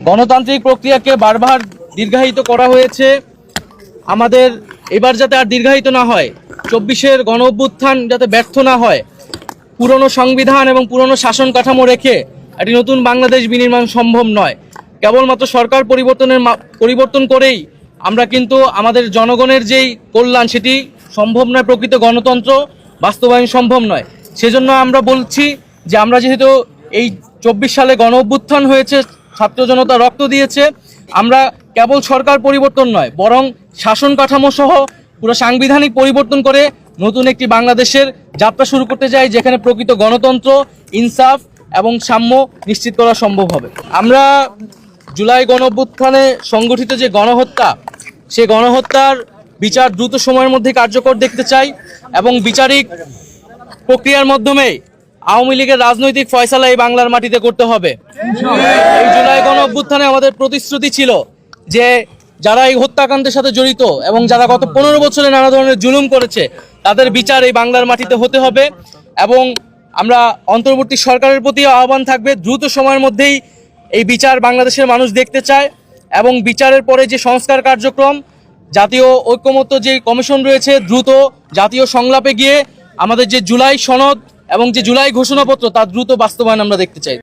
গণতান্ত্রিক প্রক্রিয়াকে বারবার দীর্ঘায়িত করা হয়েছে। আমাদের এবার যাতে আর দীর্ঘায়িত না হয়, 24-এর গণ অভ্যুত্থান যাতে ব্যর্থ না হয়, পুরনো সংবিধান এবং পুরনো শাসন কাঠামো রেখে একটি নতুন বাংলাদেশ বিনির্মাণ সম্ভব নয়। কেবলমাত্র সরকার পরিবর্তন করেই আমরা কিন্তু আমাদের জনগণের যেই কল্যাণ সেটি সম্ভব নয়, প্রকৃত গণতন্ত্র বাস্তবায়ন সম্ভব নয়। সেজন্য আমরা বলছি যে আমরা যেহেতু এই 24 সালে গণ অভ্যুত্থান হয়েছে, ছাত্র জনতা রক্ত দিয়েছে, আমরা কেবল সরকার পরিবর্তন নয় বরং শাসন কাঠামো সহ পুরো সাংবিধানিক পরিবর্তন করে নতুন একটি বাংলাদেশের যাত্রা শুরু করতে চাই, যেখানে প্রকৃত গণতন্ত্র, ইনসাফ এবং সাম্য নিশ্চিত করা সম্ভব হবে। আমরা জুলাই গণ অভ্যুত্থানে সংগঠিত যে গণহত্যা, সেই গণহত্যার বিচার দ্রুত সময়ের মধ্যে কার্যকর দেখতে চাই এবং বিচারিক প্রক্রিয়ার মাধ্যমে আওয়ামী লীগের রাজনৈতিক ফয়সালা এই বাংলার মাটিতে করতে হবে। এই জুলাই গণ অভ্যুত্থানে আমাদের প্রতিশ্রুতি ছিল যে যারা এই হত্যাকাণ্ডের সাথে জড়িত এবং যারা গত 15 বছরে নানা ধরনের জুলুম করেছে তাদের বিচার এই বাংলার মাটিতে হতে হবে। এবং আমরা অন্তর্বর্তী সরকারের প্রতি আহ্বান থাকবে, দ্রুত সময়ের মধ্যেই এই বিচার বাংলাদেশের মানুষ দেখতে চায় এবং বিচারের পরে যে সংস্কার কার্যক্রম, জাতীয় ঐক্যমত্য যে কমিশন রয়েছে, দ্রুত জাতীয় সংলাপে গিয়ে আমাদের যে জুলাই সনদ এবং যে জুলাই ঘোষণাপত্র তার দ্রুত বাস্তবায়ন আমরা দেখতে চাই।